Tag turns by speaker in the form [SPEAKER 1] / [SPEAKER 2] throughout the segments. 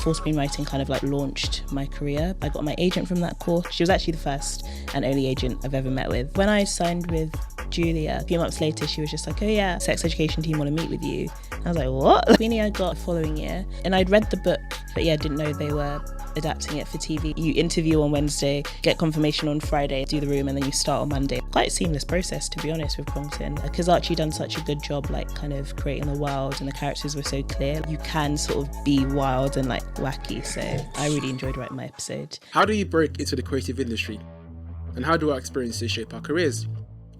[SPEAKER 1] before screenwriting kind of like launched my career. I got my agent from that course. She was actually the first and only agent I've ever met with. When I signed with Julia, a few months later, she was just like, oh yeah, sex education team want to meet with you. I was like, what? Queenie I got the following year, and I'd read the book, but yeah, didn't know they were adapting it for TV. You interview on Wednesday, get confirmation on Friday, do the room, and then you start on Monday. Quite a seamless process, to be honest, with Crongton, because Archie done such a good job like kind of creating the world, and the characters were so clear. You can sort of be wild and like wacky, so I really enjoyed writing my episode.
[SPEAKER 2] How do you break into the creative industry? And how do our experiences shape our careers?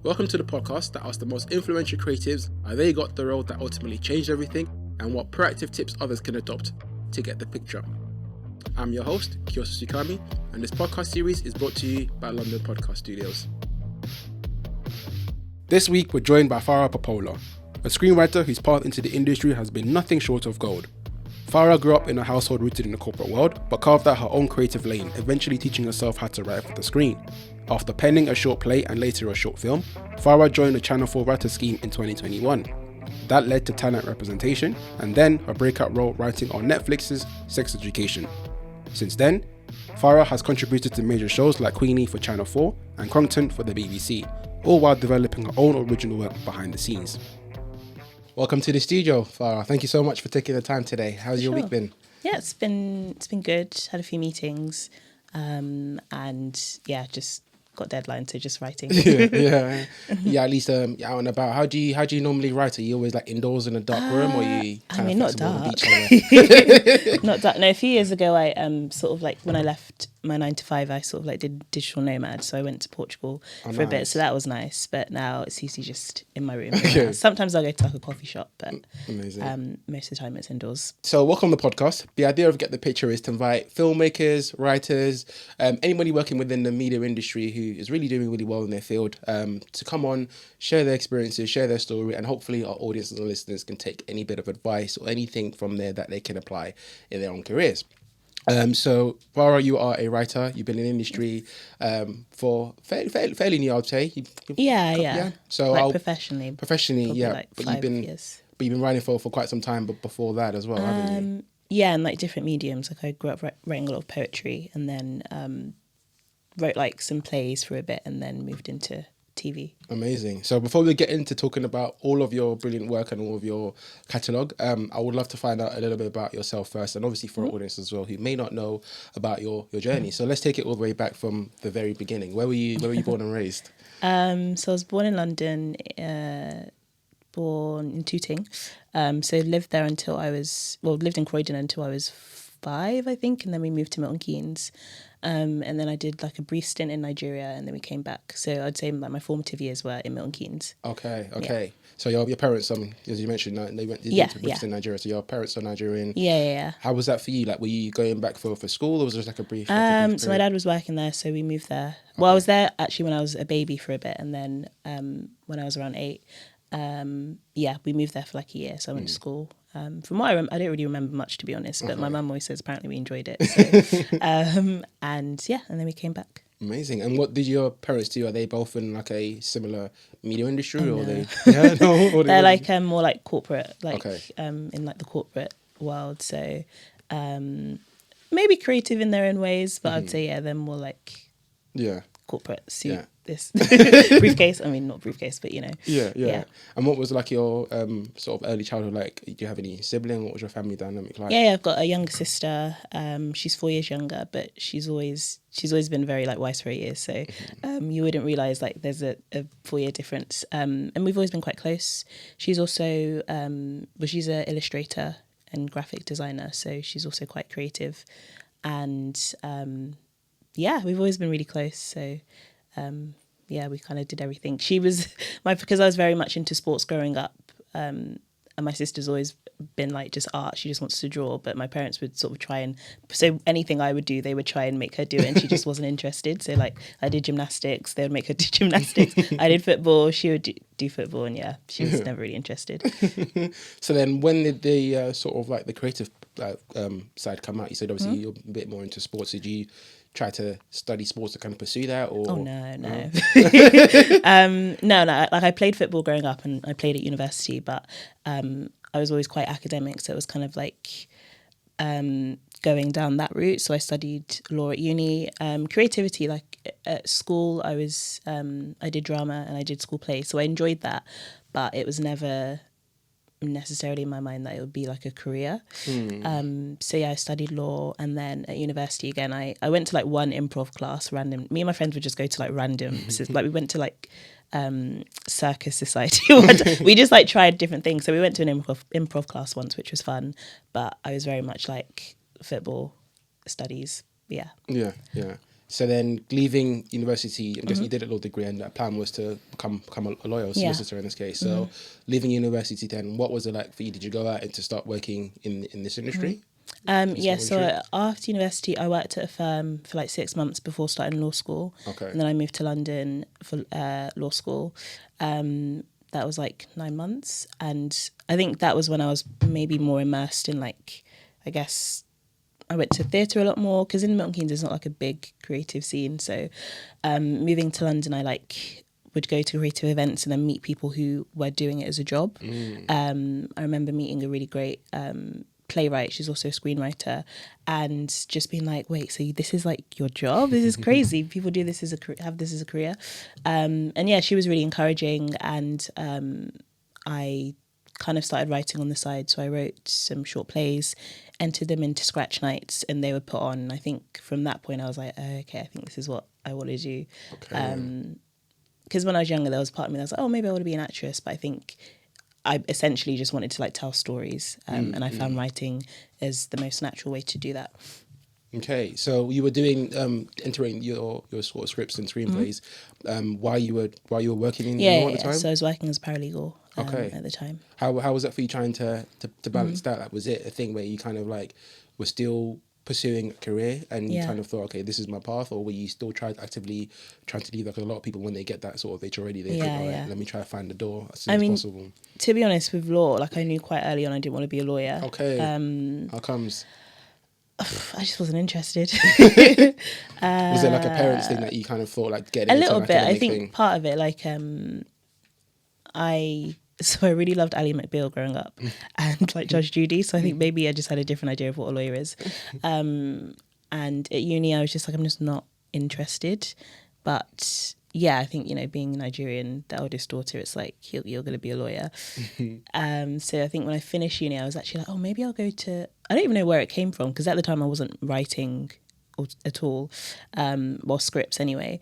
[SPEAKER 2] Welcome to the podcast that asks the most influential creatives how they got the role that ultimately changed everything, and what proactive tips others can adopt to get the picture. I'm your host, Kiosa Sukami, and this podcast series is brought to you by London Podcast Studios. This week we're joined by Thara Popoola, a screenwriter whose path into the industry has been nothing short of gold. Thara grew up in a household rooted in the corporate world, but carved out her own creative lane, eventually teaching herself how to write for the screen. After penning a short play and later a short film, Thara joined the Channel 4 writer scheme in 2021. That led to talent representation, and then her breakout role writing on Netflix's Sex Education. Since then, Thara has contributed to major shows like Queenie for Channel 4 and Crongton for the BBC, all while developing her own original work behind the scenes. Welcome to the studio, Thara. Thank you so much for taking the time today. How's your week been?
[SPEAKER 1] Yeah, it's been good. Had a few meetings, and yeah, just got deadlines, so just writing.
[SPEAKER 2] yeah. At least out and about. How do you normally write? Are you always like indoors in a dark room, or are you kind of
[SPEAKER 1] not dark.
[SPEAKER 2] on the beach?
[SPEAKER 1] Not dark. No, a few years ago, I sort of like when I left my 9 to 5, I sort of like did digital nomad, so I went to Portugal for a bit, so that was nice. But now it's usually just in my room.
[SPEAKER 2] Okay.
[SPEAKER 1] Sometimes I'll go to like a coffee shop, but
[SPEAKER 2] Amazing.
[SPEAKER 1] most of the time it's indoors.
[SPEAKER 2] So welcome to the podcast. The idea of Get the Picture is to invite filmmakers, writers, anybody working within the media industry who is really doing really well in their field, to come on, share their experiences, share their story, and hopefully our audiences and listeners can take any bit of advice or anything from there that they can apply in their own careers. So, Thara, you are a writer. You've been in the industry for fairly new, I'd say.
[SPEAKER 1] Yeah.
[SPEAKER 2] So,
[SPEAKER 1] like professionally,
[SPEAKER 2] yeah.
[SPEAKER 1] Like
[SPEAKER 2] but
[SPEAKER 1] 5 years.
[SPEAKER 2] But you've been writing for quite some time, but before that as well, haven't you?
[SPEAKER 1] Yeah, and like different mediums. Like I grew up writing a lot of poetry, and then wrote like some plays for a bit, and then moved into TV.
[SPEAKER 2] Amazing. So before we get into talking about all of your brilliant work and all of your catalogue, I would love to find out a little bit about yourself first, and obviously for our audience as well who may not know about your journey. So let's take it all the way back from the very beginning. Where were you born and raised?
[SPEAKER 1] So I was born in London, born in Tooting. So lived there until lived in Croydon until I was 5, I think, and then we moved to Milton Keynes. And then I did like a brief stint in Nigeria, and then we came back. So I'd say like my formative years were in Milton Keynes. Okay.
[SPEAKER 2] Yeah. So your parents, as you mentioned, they went to brief stint in Nigeria. So your parents are Nigerian.
[SPEAKER 1] Yeah.
[SPEAKER 2] How was that for you? Like, were you going back for school, or was it just like a brief?
[SPEAKER 1] So my dad was working there, so we moved there. Okay. Well, I was there actually when I was a baby for a bit, and then when I was around 8, we moved there for like a year. So I went to school. From what I don't really remember much, to be honest, but my mum always says apparently we enjoyed it. So, and then we came back.
[SPEAKER 2] Amazing. And what did your parents do? Are they both in like a similar media industry, or
[SPEAKER 1] no.
[SPEAKER 2] they? Yeah, no. Or
[SPEAKER 1] they're like more like corporate, like
[SPEAKER 2] okay.
[SPEAKER 1] In like the corporate world. So maybe creative in their own ways, but I'd say they're more like corporate suit. Yeah. This briefcase. I mean, not briefcase, but you know.
[SPEAKER 2] Yeah. And what was like your sort of early childhood like? Do you have any sibling? What was your family dynamic like?
[SPEAKER 1] Yeah, I've got a younger sister. She's 4 years younger, but she's always been very like wise for her years. So you wouldn't realise like there's a 4-year difference. And we've always been quite close. She's also she's an illustrator and graphic designer, so she's also quite creative. And we've always been really close. So. We kind of did everything. She was because I was very much into sports growing up, and my sister's always been like just art. She just wants to draw, but my parents would sort of so anything I would do, they would try and make her do it, and she just wasn't interested. So like I did gymnastics, they would make her do gymnastics. I did football, she would do football, and she was never really interested.
[SPEAKER 2] So then when did the sort of like the creative side come out? You said obviously you're a bit more into sports. Did you try to study sports to kind of pursue that, or?
[SPEAKER 1] Oh no. No. Like I played football growing up, and I played at university, but I was always quite academic, so it was kind of like going down that route. So I studied law at uni. Creativity, like at school, I did drama and I did school plays. So I enjoyed that, but it was never necessarily in my mind that it would be like a career. So yeah, I studied law, and then at university again, I went to like one improv class, random. Me and my friends would just go to like random, like we went to like Circus Society. We just like tried different things. So we went to an improv class once, which was fun, but I was very much like football, studies. Yeah.
[SPEAKER 2] So then leaving university, I guess you did a law degree, and that plan was to become a lawyer or solicitor in this case. So leaving university then, what was it like for you? Did you go out and to start working in this industry?
[SPEAKER 1] So after university, I worked at a firm for like 6 months before starting law school.
[SPEAKER 2] Okay.
[SPEAKER 1] And then I moved to London for law school. That was like 9 months. And I think that was when I was maybe more immersed in like, I guess, I went to theatre a lot more, because in Milton Keynes there's not like a big creative scene. So moving to London, I like would go to creative events and then meet people who were doing it as a job. I remember meeting a really great playwright. She's also a screenwriter, and just being like, wait, so this is like your job? This is crazy. People do this have this as a career. And yeah, she was really encouraging, and I kind of started writing on the side. So I wrote some short plays, entered them into scratch nights, and they were put on. I think from that point I was like, oh, okay, I think this is what I want to do. Because when I was younger, there was part of me that was like, oh, maybe I want to be an actress, but I think I essentially just wanted to like tell stories, and I found writing as the most natural way to do that.
[SPEAKER 2] Okay, so you were doing entering your sort of scripts and screenplays while you were working in law at the time?
[SPEAKER 1] So I was working as a paralegal at the time.
[SPEAKER 2] How was that for you, trying to balance that? Like, was it a thing where you kind of like were still pursuing a career and you kind of thought, okay, this is my path, or were you still actively trying to leave? Like a lot of people, when they get that sort of age already, they think, all right, let me try to find the door as soon as possible.
[SPEAKER 1] To be honest, with law, like I knew quite early on I didn't want to be a lawyer.
[SPEAKER 2] Okay. How comes?
[SPEAKER 1] I just wasn't interested.
[SPEAKER 2] Was it like a parents thing that you kind of thought like getting
[SPEAKER 1] a
[SPEAKER 2] into
[SPEAKER 1] little bit? I think
[SPEAKER 2] thing?
[SPEAKER 1] part of it, like I really loved Ally McBeal growing up, and like Judge Judy. So I think maybe I just had a different idea of what a lawyer is. And at uni, I was just like, I'm just not interested. But yeah, I think, you know, being Nigerian, the eldest daughter, it's like, you're going to be a lawyer. So I think when I finished uni, I was actually like, oh, maybe I'll go to, I don't even know where it came from, because at the time I wasn't writing at all, well, scripts anyway.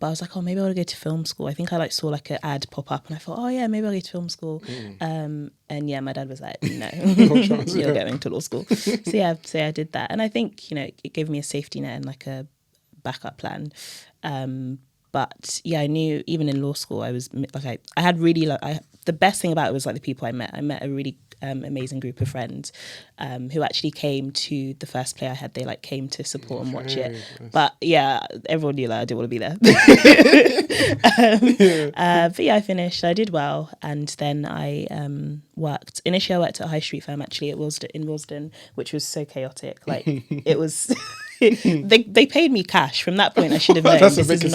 [SPEAKER 1] But I was like, oh, maybe I'll go to film school. I think I like saw like an ad pop up, and I thought, oh yeah, maybe I'll go to film school. And yeah, my dad was like, no, you're going to law school. So I did that. And I think, you know, it gave me a safety net and like a backup plan. But yeah, I knew even in law school, I was like, I had really like, the best thing about it was like the people I met. I met a really amazing group of friends who actually came to the first play I had. They like came to support and watch it. Nice. But yeah, everyone knew that I didn't want to be there. But yeah, I finished. I did well, and then I worked. Initially, I worked at a high street firm actually in Willesden, which was so chaotic. Like it was. They paid me cash. From that point, I should have known this is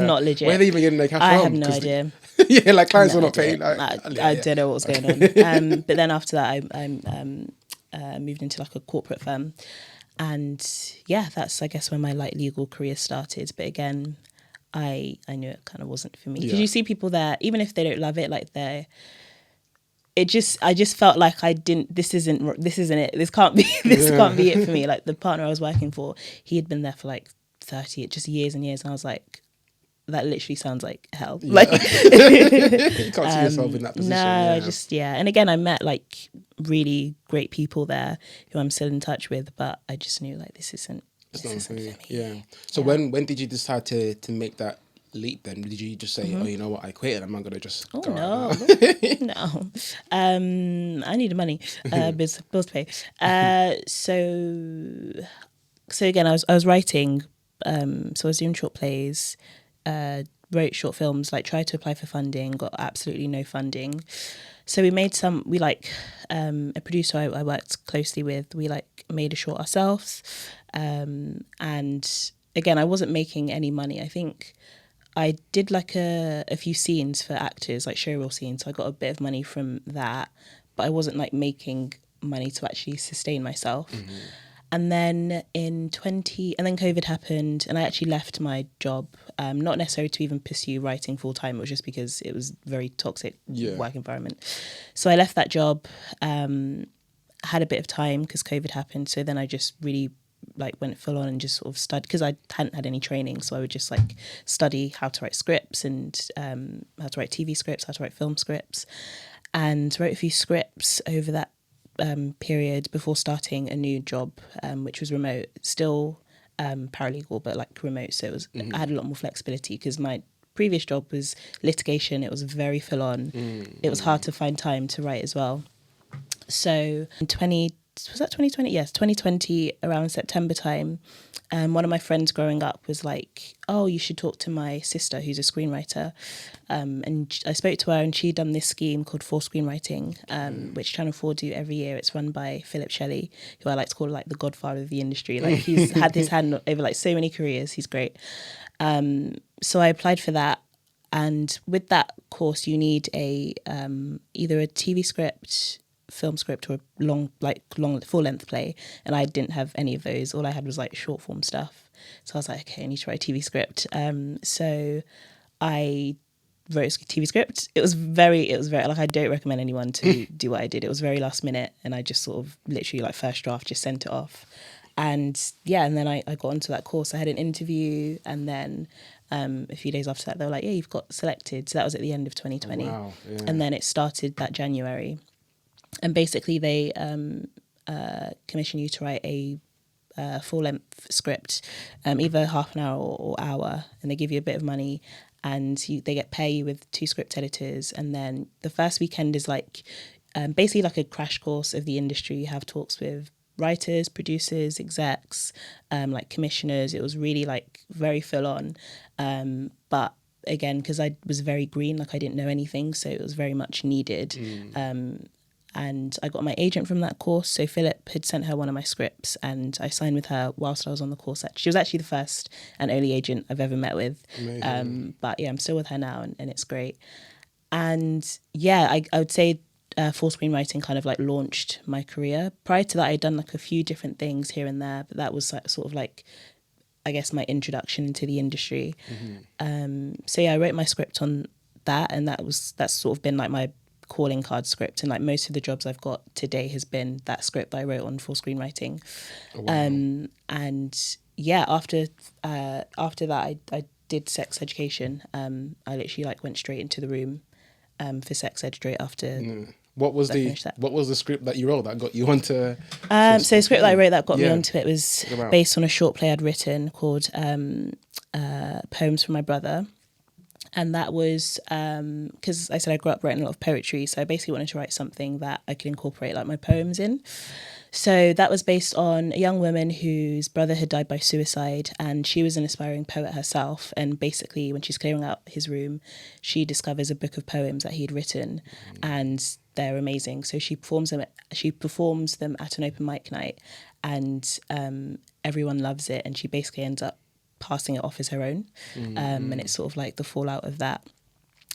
[SPEAKER 1] not legit.
[SPEAKER 2] Where are they even getting their cash from?
[SPEAKER 1] I have no idea.
[SPEAKER 2] Yeah, like clients were not paying.
[SPEAKER 1] I don't know what was going on. But then after that, I moved into like a corporate firm, and yeah, that's I guess when my like legal career started. But again, I knew it kind of wasn't for me, because you see people there, even if they don't love it, like I just felt like I didn't. This isn't it. This can't be it for me. Like the partner I was working for, he had been there for like 30, just years and years, and I was like, that literally sounds like hell. Yeah. Like
[SPEAKER 2] you can't see yourself in that position.
[SPEAKER 1] No, and again, I met like really great people there who I'm still in touch with, but I just knew like this isn't for me.
[SPEAKER 2] Yeah. So when did you decide to make that leap then? Did you just say, oh, you know what, I quit and I'm not going to just go
[SPEAKER 1] no. No. I needed money, bills to pay. So again, I was writing, so I was doing short plays, wrote short films, like tried to apply for funding, got absolutely no funding. So we made a producer I worked closely with, we like made a short ourselves. And again, I wasn't making any money. I think I did like a few scenes for actors, like showreel scenes. So I got a bit of money from that, but I wasn't like making money to actually sustain myself. And then and then COVID happened, and I actually left my job, not necessarily to even pursue writing full time. It was just because it was a very toxic work environment. So I left that job, had a bit of time because COVID happened. So then I just really like went full on and just sort of studied, because I hadn't had any training. So I would just like study how to write scripts and how to write TV scripts, how to write film scripts, and wrote a few scripts over that period before starting a new job, which was remote, still paralegal, but like remote. So it was, I had a lot more flexibility because my previous job was litigation. It was very full on. It was hard to find time to write as well. So in 2020? Yes, 2020, around September time, one of my friends growing up was like, oh, you should talk to my sister who's a screenwriter. And I spoke to her, and she'd done this scheme called For Screenwriting, which Channel 4 do every year. It's run by Philip Shelley, who I like to call like the godfather of the industry. Like he's had his hand over like so many careers. He's great. So I applied for that. And with that course, you need either a TV script, film script, or a long full length play, and I didn't have any of those. All I had was like short form stuff. So I was like, okay, I need to write a TV script. So I wrote a TV script. It was very like, I don't recommend anyone to do what I did. It was very last minute, and I just sort of literally like first draft just sent it off. And and then I got onto that course. I had an interview, and then a few days after that they were like, yeah, you've got selected. So that was at the end of 2020. Wow, yeah. And then it started that January. And basically they commission you to write a full-length script, either half an hour or hour, and they give you a bit of money, and they pay you with 2 script editors. And then the first weekend is like basically like a crash course of the industry. You have talks with writers, producers, execs, like commissioners. It was really like very full on. But again, because I was very green, like I didn't know anything, so it was very much needed. And I got my agent from that course. So Philip had sent her one of my scripts, and I signed with her whilst I was on the course. She was actually the first and only agent I've ever met with. But yeah, I'm still with her now, and it's great. And yeah, I would say For Screenwriting kind of like launched my career. Prior to that, I'd done like a few different things here and there, but that was sort of like, I guess, my introduction into the industry. So yeah, I wrote my script on that, and that's sort of been like my calling card script, and like most of the jobs I've got today has been that script that I wrote on For Screenwriting. And yeah, after that I did sex education. I literally like went straight into the room for sex ed straight after.
[SPEAKER 2] What was the script that you wrote that got you onto?
[SPEAKER 1] So the script that I wrote that got me onto it was based on a short play I'd written called Poems from My Brother. And that was because I said I grew up writing a lot of poetry, so I basically wanted to write something that I could incorporate like my poems in. So that was based on a young woman whose brother had died by suicide, and she was an aspiring poet herself. And basically, when she's clearing out his room, she discovers a book of poems that he had written, and they're amazing. So she performs them at an open mic night, and everyone loves it. And she basically ends up passing it off as her own, and it's sort of like the fallout of that.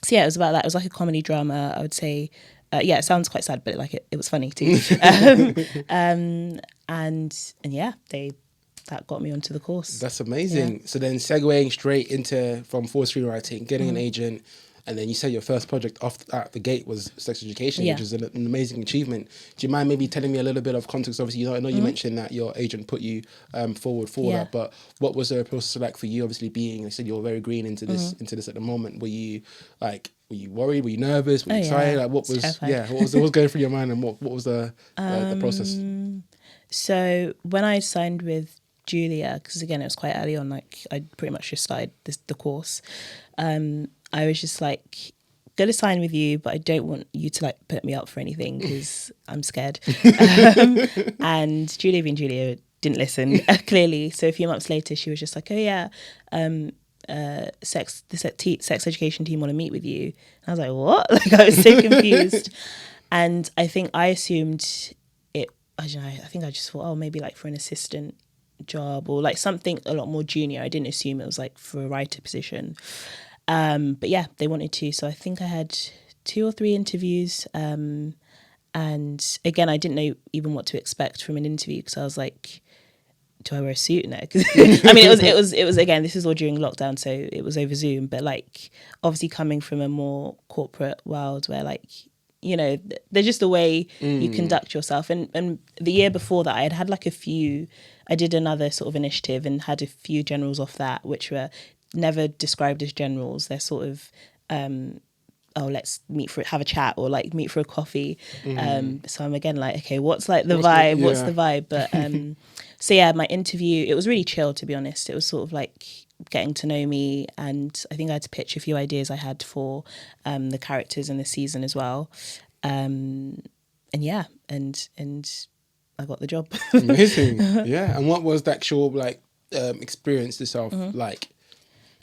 [SPEAKER 1] So yeah, it was about that. It was like a comedy drama, I would say. Yeah, it sounds quite sad, but like it was funny too. And yeah, that got me onto the course.
[SPEAKER 2] That's amazing. Yeah. So then segueing straight into from For Screenwriting, getting an agent, and then you said your first project off at the gate was sex education, which is an amazing achievement. Do you mind maybe telling me a little bit of context? Obviously, I know you mentioned that your agent put you forward for that, but what was the process like for you? Obviously, being, like I said, you're very green into this at the moment. Were you worried? Were you nervous? Were you excited? Like what was what was going through your mind, and what was the process?
[SPEAKER 1] So when I signed with Julia, because again it was quite early on, like I pretty much just started the course. I was just like, gonna sign with you, but I don't want you to like put me up for anything because I'm scared. And Julia being Julia didn't listen clearly. So a few months later, she was just like, oh yeah, sex education team want to meet with you. And I was like, what? Like I was so confused. And I think I assumed it, I don't know, I think I just thought, oh, maybe like for an assistant job or like something a lot more junior. I didn't assume it was like for a writer position. But yeah, they wanted to. So I think I had 2 or 3 interviews. And again, I didn't know even what to expect from an interview because I was like, do I wear a suit? No, 'cause I mean, it was again, this is all during lockdown, so it was over Zoom. But like, obviously, coming from a more corporate world where like, you know, they're just the way you conduct yourself. And the year before that, I had like I did another sort of initiative and had a few generals off that, which were never described as generals. They're sort of oh, let's have a chat or like meet for a coffee. So I'm again like, okay, what's like the vibe? What's the vibe? But so yeah, my interview, it was really chill, to be honest. It was sort of like getting to know me, and I think I had to pitch a few ideas I had for the characters in the season as well. And yeah, and I got the job.
[SPEAKER 2] Amazing. Yeah. And what was the actual like experience itself like?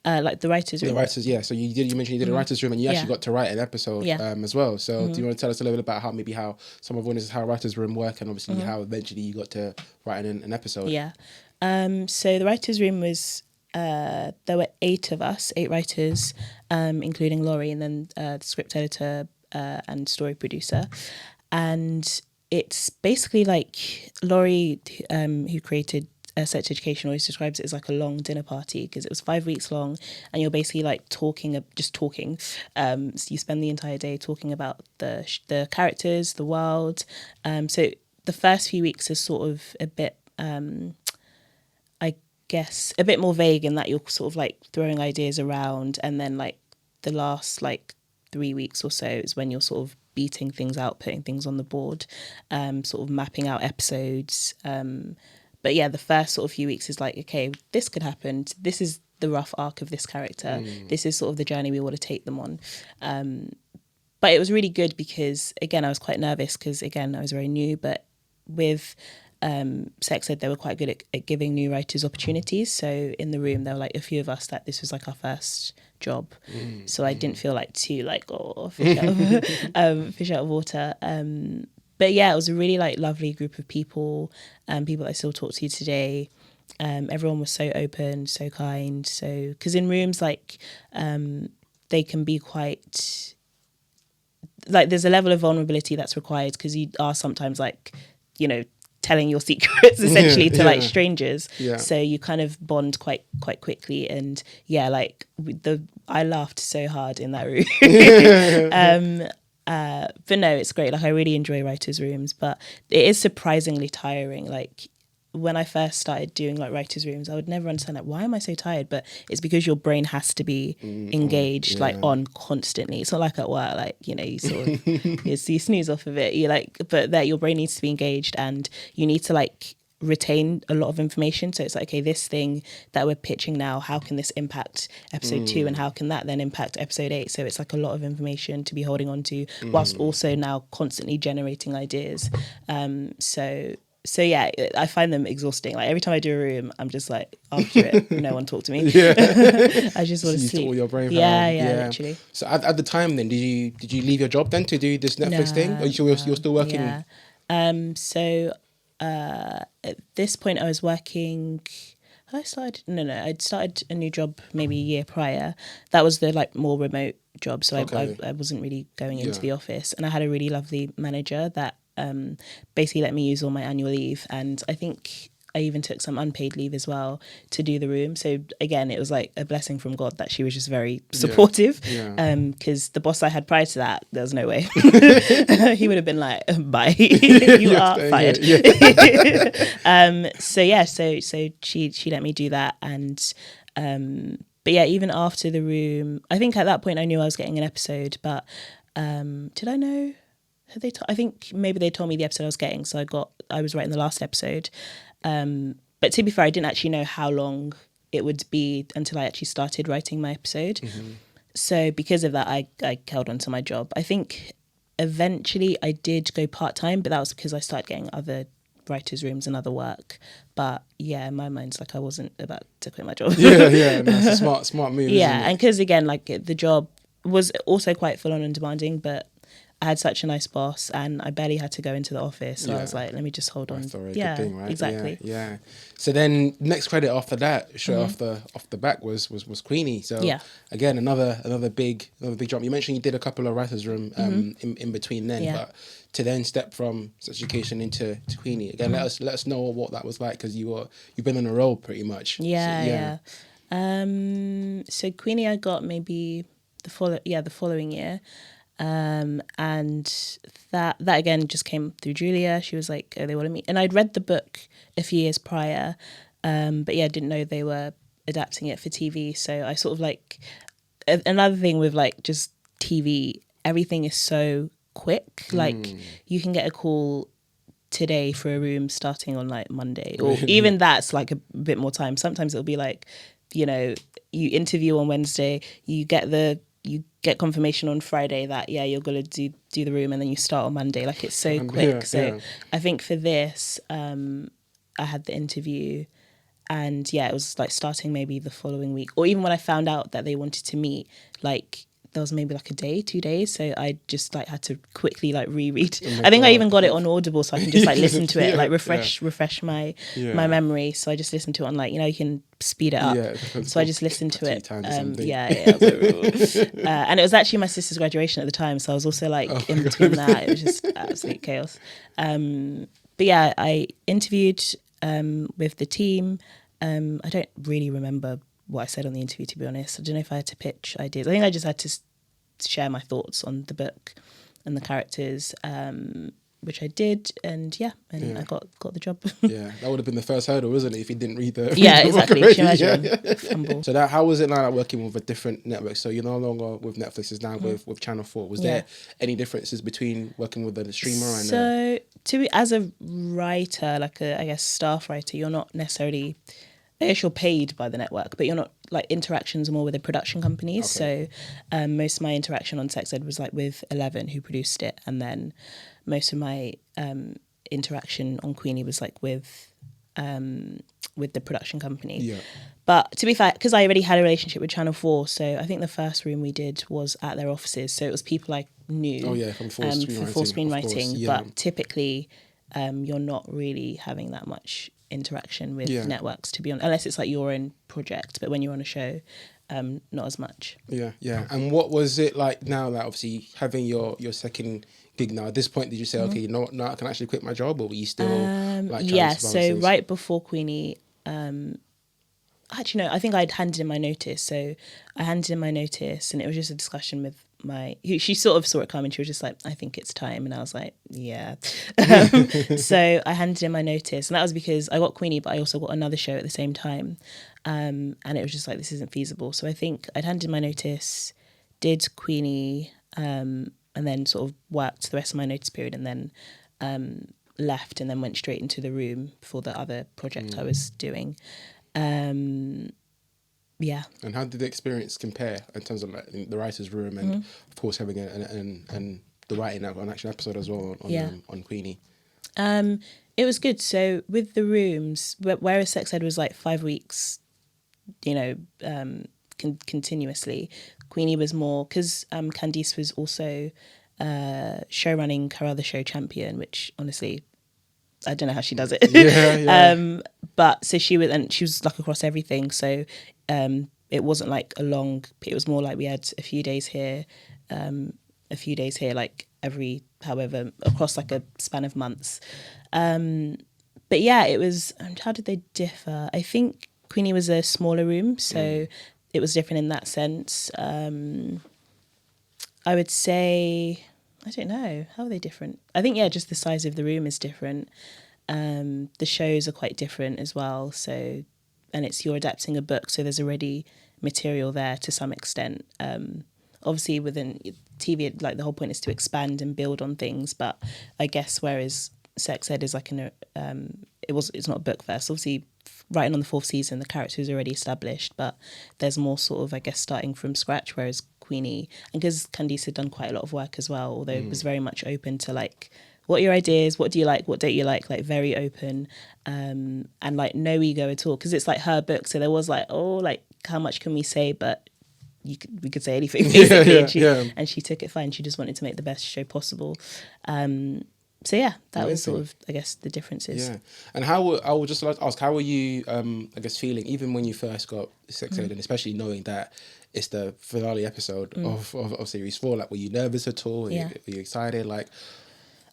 [SPEAKER 1] Like the writers room.
[SPEAKER 2] The writers, yeah. So you mentioned you did a writers room, and you actually got to write an episode as well. So do you want to tell us a little bit about how some of how writers room work, and obviously how eventually you got to write an episode?
[SPEAKER 1] Yeah. So the writers room was there were 8 of us, 8 writers, including Laurie, and then the script editor and story producer. And it's basically like Laurie, who created Sex Education, always describes it as like a long dinner party, because it was 5 weeks long, and you're basically like just talking. So you spend the entire day talking about the characters, the world. So the first few weeks is sort of a bit, I guess, a bit more vague in that you're sort of like throwing ideas around, and then like the last like 3 weeks or so is when you're sort of beating things out, putting things on the board, sort of mapping out episodes. But yeah, the first sort of few weeks is like, okay, this could happen. This is the rough arc of this character. This is sort of the journey we want to take them on. But it was really good because, again, I was quite nervous because, again, I was very new. But with Sex Ed, they were quite good at giving new writers opportunities. So in the room, there were like a few of us that this was like our first job. So I didn't feel like too like, fish out of water. But yeah, it was a really like lovely group of people, people I still talk to today. Everyone was so open, so kind. So, because in rooms like they can be quite like, there's a level of vulnerability that's required, because you are sometimes like, you know, telling your secrets essentially to like strangers. So you kind of bond quite quickly. And yeah, like I laughed so hard in that room. But no, it's great. Like, I really enjoy writers' rooms, but it is surprisingly tiring. Like, when I first started doing like writers' rooms, I would never understand like, why am I so tired? But it's because your brain has to be engaged, like on constantly. It's not like at work, like, you know, you sort of you snooze off of it. You like, but that your brain needs to be engaged, and you need to like retain a lot of information. So it's like, okay, this thing that we're pitching now, how can this impact episode 2, and how can that then impact episode 8? So it's like a lot of information to be holding on to, whilst also now constantly generating ideas. So yeah, I find them exhausting. Like, every time I do a room, I'm just like, after it, no one talk to me. I just want to sleep.
[SPEAKER 2] All your brain
[SPEAKER 1] yeah, literally.
[SPEAKER 2] So at the time then, did you leave your job then to do this Netflix thing? Or you're still working?
[SPEAKER 1] Yeah. So at this point I was working, I'd started a new job maybe a year prior. That was the like more remote job, so I wasn't really going into the office, and I had a really lovely manager that basically let me use all my annual leave, and I think I even took some unpaid leave as well to do the room. So again, it was like a blessing from God that she was just very supportive. Because the boss I had prior to that, there was no way. He would have been like, bye, you are fired. So she let me do that. And but yeah, even after the room, I think at that point I knew I was getting an episode, but did I know? I think maybe they told me the episode I was getting, so I was writing the last episode. But to be fair, I didn't actually know how long it would be until I actually started writing my episode. So because of that, I held on to my job. I think eventually I did go part-time, but that was because I started getting other writers' rooms and other work. But yeah, in my mind, it's like I wasn't about to quit my job.
[SPEAKER 2] No, it's a smart move.
[SPEAKER 1] Yeah, and because again, like the job was also quite full on and demanding, but I had such a nice boss, and I barely had to go into the office. So I was like, let me just hold on.
[SPEAKER 2] That's already a
[SPEAKER 1] Yeah,
[SPEAKER 2] good thing, right?
[SPEAKER 1] exactly.
[SPEAKER 2] Yeah. So then next credit after that, straight off the back was Queenie. So
[SPEAKER 1] Yeah.
[SPEAKER 2] again, another big jump. You mentioned you did a couple of writers' room in between then,
[SPEAKER 1] Yeah.
[SPEAKER 2] but to then step from Sex Education to Queenie again. Let us know what that was like, because you've been on a roll pretty much.
[SPEAKER 1] Yeah. So Queenie, I got maybe the following year. And that again just came through Julia. She was like, oh, they wanted me, and I'd read the book a few years prior, but yeah, didn't know they were adapting it for TV. So I sort of like, another thing with like just TV, everything is so quick. Like you can get a call today for a room starting on like Monday, or even that's like a bit more time. Sometimes it'll be like, you know, you interview on Wednesday, you get confirmation on Friday that you're gonna do the room, and then you start on Monday. Like it's so quick. I think for this, I had the interview, and it was like starting maybe the following week, or even when I found out that they wanted to meet, like there was maybe like a day, 2 days, so I just like had to quickly like reread. I think I even got it on Audible, so I can just like listen to it, like refresh my memory. So I just listened to it on, like, you know, you can speed it up. So I just listened to it. And it was actually my sister's graduation at the time, so I was also like in between that. It was just absolute chaos. But yeah, I interviewed with the team. I don't really remember what I said on the interview, to be honest. I don't know if I had to pitch ideas. I think I just had to share my thoughts on the book and the characters, which I did, and I got the job.
[SPEAKER 2] That would have been the first hurdle, wasn't it, if you didn't read the
[SPEAKER 1] exactly. Can you imagine?
[SPEAKER 2] So how was it now, working with a different network? So you're no longer with Netflix, it's now with Channel 4. Was there any differences between working with a streamer and
[SPEAKER 1] as a writer, like I guess staff writer, you're not necessarily, I guess you're paid by the network, but you're not, like, interactions are more with the production companies. So most of my interaction on Sex Ed was like with 11, who produced it, and then most of my interaction on Queenie was like with the production company. But to be fair, because I already had a relationship with Channel 4, so I think the first room we did was at their offices, so it was people I knew
[SPEAKER 2] from full
[SPEAKER 1] screenwriting. But typically you're not really having that much interaction with networks, to be honest, unless it's like your own project. But when you're on a show, not as much.
[SPEAKER 2] And what was it like now, like obviously having your second gig now? At this point, did you say, okay, you know what, now I can actually quit my job, or were you still
[SPEAKER 1] so right before Queenie, actually no, I think I'd handed in my notice. So I handed in my notice, and it was just a discussion with she sort of saw it coming. She was just like, I think it's time. And I was like, yeah. So I handed in my notice, and that was because I got Queenie, but I also got another show at the same time. And it was just like, this isn't feasible. So I think I'd handed in my notice, did Queenie, and then sort of worked the rest of my notice period, and then left, and then went straight into the room for the other project I was doing. And
[SPEAKER 2] how did the experience compare in terms of like the writer's room, and of course having and the writing of an action episode as well on Queenie?
[SPEAKER 1] It was good. So with the rooms, whereas Sex Ed was like 5 weeks, you know, continuously, Queenie was more, because Candice was also show running her other show, Champion, which honestly, I don't know how she does it. But so she was like across everything. So it wasn't like it was more like we had a few days here, like every, however, across like a span of months. But yeah, it was, how did they differ? I think Queenie was a smaller room, so it was different in that sense. I would say, I don't know, how are they different? I think, just the size of the room is different. The shows are quite different as well. So, and you're adapting a book, so there's already material there to some extent. Obviously within TV, like the whole point is to expand and build on things. But I guess whereas Sex Ed is like it's not a book first. Obviously, writing on the 4th season, the character is already established, but there's more sort of, I guess, starting from scratch. Whereas Queenie, and because Candice had done quite a lot of work as well, although it was very much open to like, what are your ideas? What do you like? What don't you like? Like very open, and like no ego at all, because it's like her book. So there was like, like how much can we say? But we could say anything basically.
[SPEAKER 2] and
[SPEAKER 1] she took it fine. She just wanted to make the best show possible. So yeah, that was sort of, I guess, the differences.
[SPEAKER 2] Yeah. And I would just like to ask, how were you, I guess, feeling even when you first got Sex Ed, and especially knowing that it's the finale episode of series 4? Like, were you nervous at all? Were you excited? Like,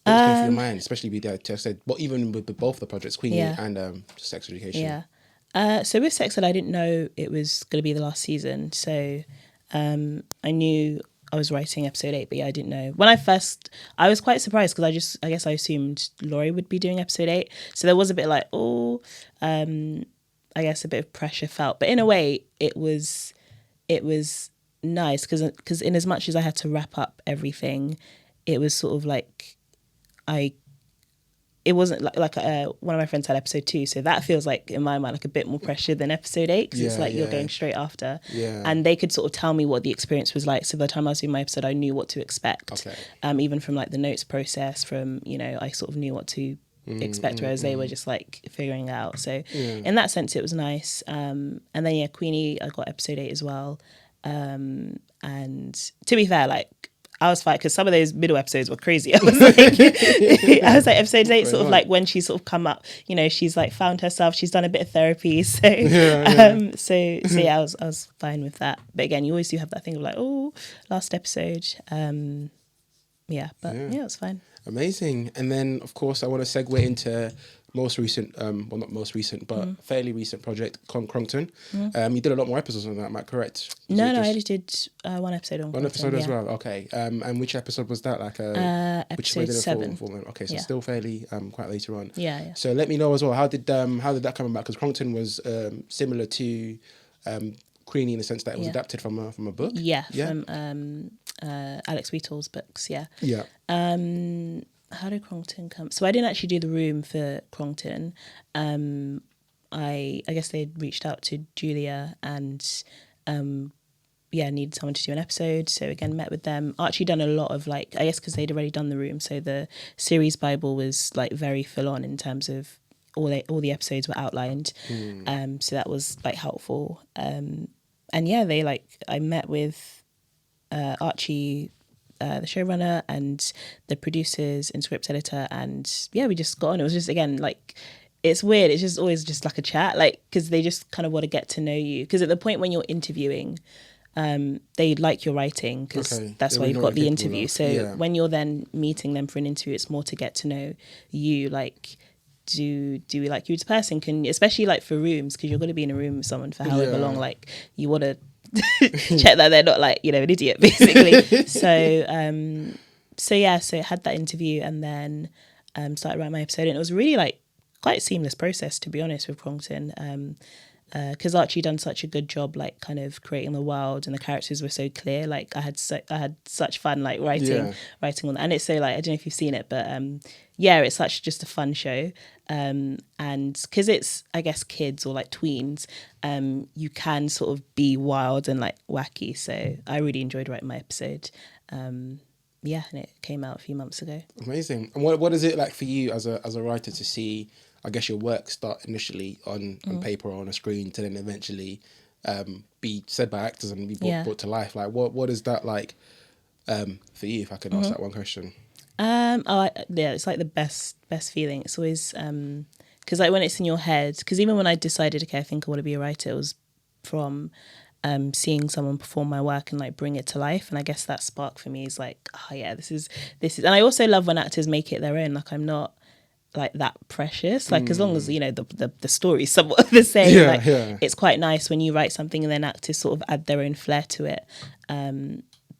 [SPEAKER 2] what was going through your mind, especially with the Sex Ed, but even with both the projects, Queenie and Sex Education?
[SPEAKER 1] Yeah. So with Sex Ed, I didn't know it was going to be the last season. So I knew I was writing episode 8, but I didn't know. When I was quite surprised because I guess I assumed Laurie would be doing episode 8. So there was a bit like, I guess a bit of pressure felt. But in a way, it was nice because in as much as I had to wrap up everything, it was sort of like it wasn't like one of my friends had episode 2, so that feels like in my mind like a bit more pressure than episode 8 because it's like you're going straight after, and they could sort of tell me what the experience was like. So by the time I was doing my episode, I knew what to expect. Even from like the notes process, from I sort of knew what to expect, whereas they were just like figuring it out. So in that sense, it was nice. And then Queenie, I got episode 8 as well. And to be fair, like, I was fine because some of those middle episodes were crazy. I was like, episode 8, sort of like when she's sort of come up, she's like found herself, she's done a bit of therapy. So, I was fine with that. But again, you always do have that thing of like, last episode. It was fine.
[SPEAKER 2] Amazing. And then, of course, I want to segue into most recent, well, not most recent, but fairly recent project, Crongton. You did a lot more episodes on that, am I correct?
[SPEAKER 1] No, I just did one episode on Crongton.
[SPEAKER 2] One episode as well, okay. And which episode was that? Like
[SPEAKER 1] episode 7.
[SPEAKER 2] Okay, so still fairly quite later on.
[SPEAKER 1] Yeah.
[SPEAKER 2] So let me know as well, how did that come about? Because Crongton was similar to Queenie in the sense that it was adapted from a book.
[SPEAKER 1] From Alex Wheatl's books.
[SPEAKER 2] Yeah.
[SPEAKER 1] How did Crongton come? So I didn't actually do the room for Crongton. I guess they reached out to Julia and needed someone to do an episode. So again, met with them. Archie done a lot of like, I guess because they'd already done the room, so the series Bible was like very full on in terms of all the episodes were outlined. So that was like helpful. I met with Archie, the showrunner, and the producers and script editor, and we just got on. It was just, again, like, it's weird, it's just always just like a chat, like, because they just kind of want to get to know you, because at the point when you're interviewing, they like your writing because that's why you've got the interview. So when you're then meeting them for an interview, it's more to get to know you, like, do we like you as a person? Especially like for rooms, because you're going to be in a room with someone for however long, like, you want to check that they're not like, an idiot, basically. So it had that interview, and then started writing my episode, and it was really like quite a seamless process, to be honest, with Crongton, because Archie done such a good job, like, kind of creating the world, and the characters were so clear. Like, I had such fun, like, writing on that. And it's so, like, I don't know if you've seen it, but it's such just a fun show, and because it's, I guess, kids or like tweens, you can sort of be wild and like wacky. So I really enjoyed writing my episode. And it came out a few months ago.
[SPEAKER 2] Amazing. And what is it like for you as a writer to see, I guess, your work start initially on paper or on a screen to then eventually be said by actors and be brought to life? Like, what is that like for you, if I can ask that one question?
[SPEAKER 1] It's like the best feeling. It's always because like when it's in your head, because even when I decided, okay, I think I want to be a writer, it was from seeing someone perform my work and like bring it to life. And I guess that spark for me is like, this is, and I also love when actors make it their own. Like, I'm not like that precious, like, as long as the story's somewhat the same, it's quite nice when you write something and then actors sort of add their own flair to it.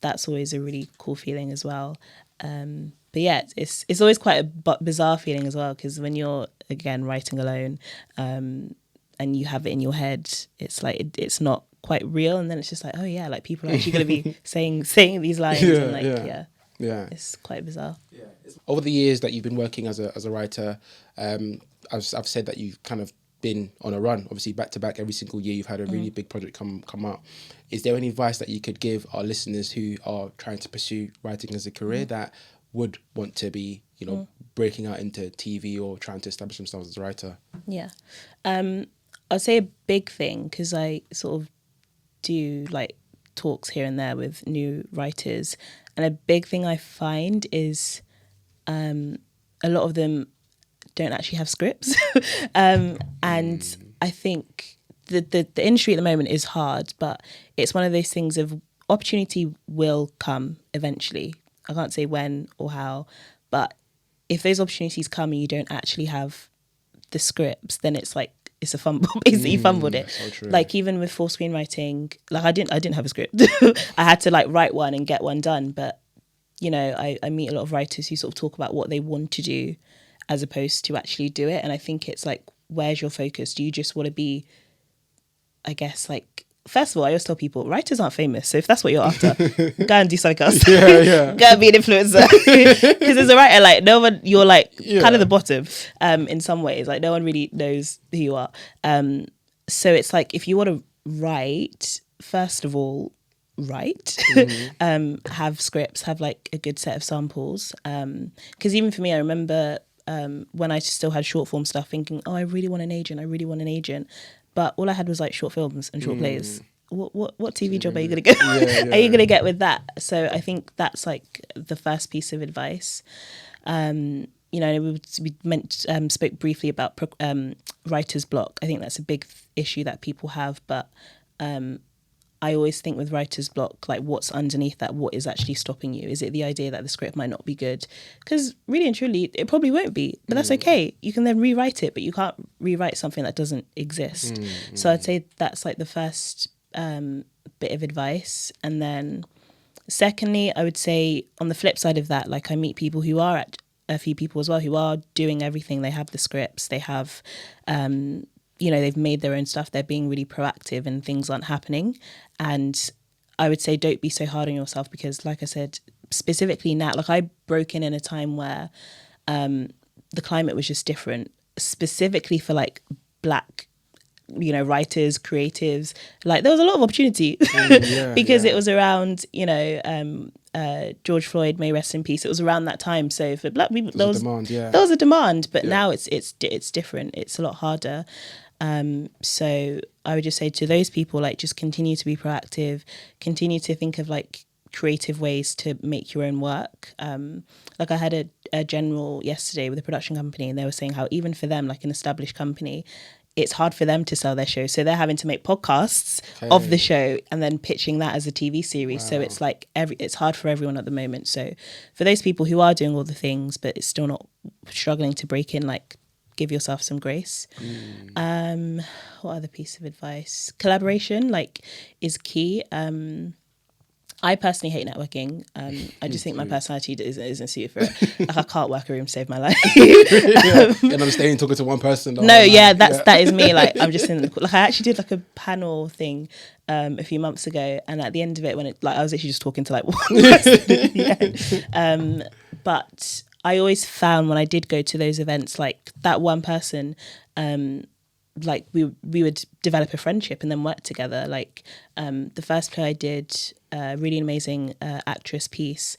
[SPEAKER 1] That's always a really cool feeling as well. But it's always quite a bizarre feeling as well, because when you're, again, writing alone, and you have it in your head, it's like it's not quite real, and then it's just like, like, people are actually going to be saying these lines, and like it's quite bizarre.
[SPEAKER 2] Over the years that you've been working as a writer, I've said that you've kind of been on a run, obviously back to back every single year. You've had a really big project come up. Is there any advice that you could give our listeners who are trying to pursue writing as a career that would want to be, breaking out into TV or trying to establish themselves as a writer?
[SPEAKER 1] I'd say a big thing, because I sort of do like talks here and there with new writers, and a big thing I find is a lot of them don't actually have scripts. And I think the industry at the moment is hard, but it's one of those things of opportunity will come eventually. I can't say when or how, but if those opportunities come and you don't actually have the scripts, then it's like, it's a fumble. Basically, you fumbled it.
[SPEAKER 2] So
[SPEAKER 1] like even with full screenwriting, like I didn't have a script. I had to like write one and get one done. But you know, I meet a lot of writers who sort of talk about what they want to do as opposed to actually do it. And I think it's like, where's your focus? Do you just want to be, I guess, like, first of all, I always tell people, writers aren't famous. So if that's what you're after, go and do something else. Go and be an influencer. Because as a writer, like, no one, you're like kind of the bottom in some ways. Like, no one really knows who you are. So it's like, if you want to write, first of all, write. Have scripts, have like a good set of samples. Because even for me, I remember when I still had short form stuff thinking, oh, I really want an agent. But all I had was like short films and short plays. What TV job are you going to get? Are you going to get with that? So I think that's like the first piece of advice. You know, we spoke briefly about writer's block. I think that's a big issue that people have. But I always think with writer's block, like what's underneath that, what is actually stopping you? Is it the idea that the script might not be good? Because really and truly, it probably won't be, but that's okay. You can then rewrite it, but you can't rewrite something that doesn't exist. So I'd say that's like the first bit of advice. And then secondly, I would say on the flip side of that, like I meet people who are a few people as well who are doing everything. They have the scripts, they have you know, they've made their own stuff, they're being really proactive and things aren't happening. And I would say don't be so hard on yourself, because like I said, specifically now, like I broke in a time where the climate was just different, specifically for like Black, you know, writers, creatives. Like there was a lot of opportunity because it was around, you know, George Floyd, may rest in peace. It was around that time. So for Black people, there was a demand, but now it's different. It's a lot harder. So I would just say to those people, like, just continue to be proactive, continue to think of like creative ways to make your own work. Like I had a general yesterday with a production company, and they were saying how even for them, like an established company, it's hard for them to sell their show. So they're having to make podcasts of the show and then pitching that as a TV series. Wow. So it's like it's hard for everyone at the moment. So for those people who are doing all the things, but it's still not struggling to break in, like, give yourself some grace. What other piece of advice? Collaboration, like, is key. I personally hate networking. I just think my personality isn't suited for it. Like I can't work a room to save my life.
[SPEAKER 2] And I'm staying talking to one person.
[SPEAKER 1] That is me. Like I'm just like I actually did like a panel thing a few months ago, and at the end of it, when it like I was actually just talking to like one person. But I always found when I did go to those events, like that one person, like we would develop a friendship and then work together. Like the first play I did, really amazing actress piece,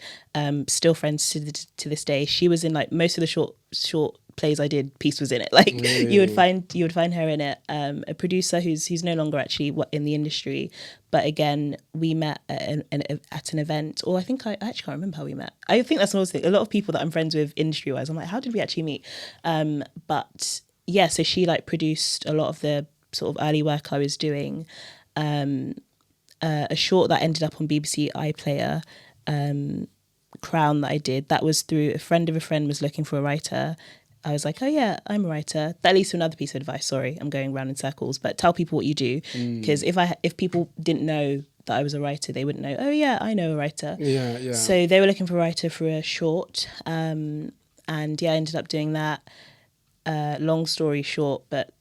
[SPEAKER 1] still friends to this day. She was in like most of the short plays I did. Piece was in it. Like really? you would find her in it. A producer who's no longer actually in the industry, but again we met at an event. Or I think I actually can't remember how we met. I think that's another thing. A lot of people that I'm friends with industry wise, I'm like, how did we actually meet? But yeah, so she like produced a lot of the sort of early work I was doing. A short that ended up on BBC iPlayer, Crown, that I did. That was through a friend of a friend was looking for a writer. I was like, oh yeah, I'm a writer. That leads to another piece of advice. Sorry, I'm going round in circles, but tell people what you do, because if people didn't know that I was a writer, they wouldn't know. Oh yeah, I know a writer. Yeah. So they were looking for a writer for a short, and yeah, I ended up doing that. Long story short, but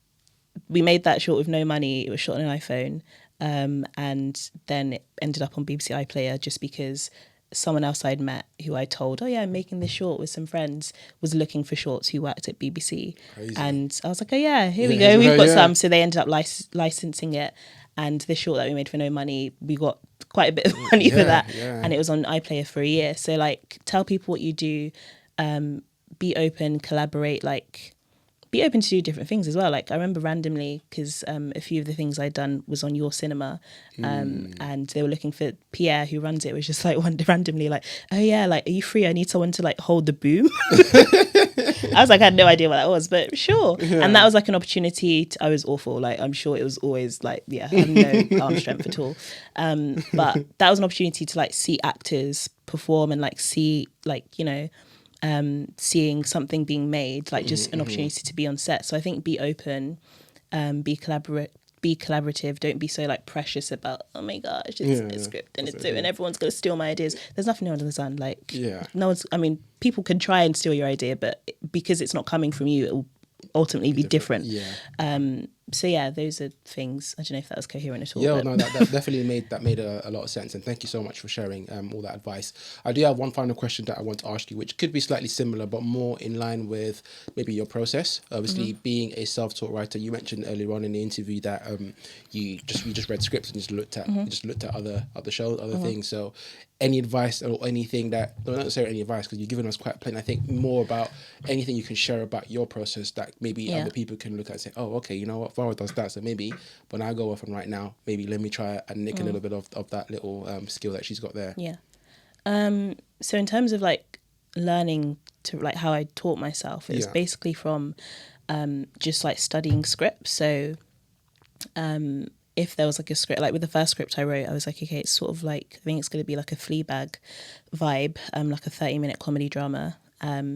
[SPEAKER 1] we made that short with no money. It was shot on an iPhone, and then it ended up on BBC iPlayer just because someone else I'd met who I told, oh yeah, I'm making this short with some friends, was looking for shorts who worked at BBC. Crazy. And I was like, oh yeah, here we go, we've got some. So they ended up licensing it, and this short that we made for no money, we got quite a bit of money for that, and it was on iPlayer for a year. So like, tell people what you do, be open, collaborate, like, be open to do different things as well. Like I remember randomly, because a few of the things I'd done was on Your Cinema, and they were looking for Pierre, who runs it, was just like randomly like, oh yeah, like, are you free? I need someone to like hold the boom. I was like, I had no idea what that was, but sure. And that was like an opportunity. I was awful. Like, I'm sure it was always like, I have no arm strength at all. But that was an opportunity to like see actors perform and like see like, seeing something being made, like just an opportunity to be on set. So I think be open, be collaborative. Don't be so like precious about, oh my gosh, it's a script and and everyone's going to steal my ideas. There's nothing new under the sun. Like, no one's, I mean, people can try and steal your idea, but because it's not coming from you, it will ultimately be different. So yeah, those are things. I don't know if that was coherent at all.
[SPEAKER 2] Yeah, no, that definitely made a lot of sense, and thank you so much for sharing all that advice. I do have one final question that I want to ask you, which could be slightly similar, but more in line with maybe your process. Obviously, being a self-taught writer, you mentioned earlier on in the interview that you just read scripts and just looked at other shows, other things. So, any advice or anything that, not necessarily any advice, because you've given us quite plenty. I think more about anything you can share about your process that maybe other people can look at and say, oh, okay, you know what, Thara does that, so maybe when I go off and write now, maybe let me try and nick a little bit of that little skill that she's got there.
[SPEAKER 1] So in terms of like learning to like how I taught myself, it's basically from just like studying scripts. So if there was like a script, like with the first script I wrote, I was like, okay, it's sort of like, I think it's going to be like a Fleabag vibe, like a 30-minute comedy drama.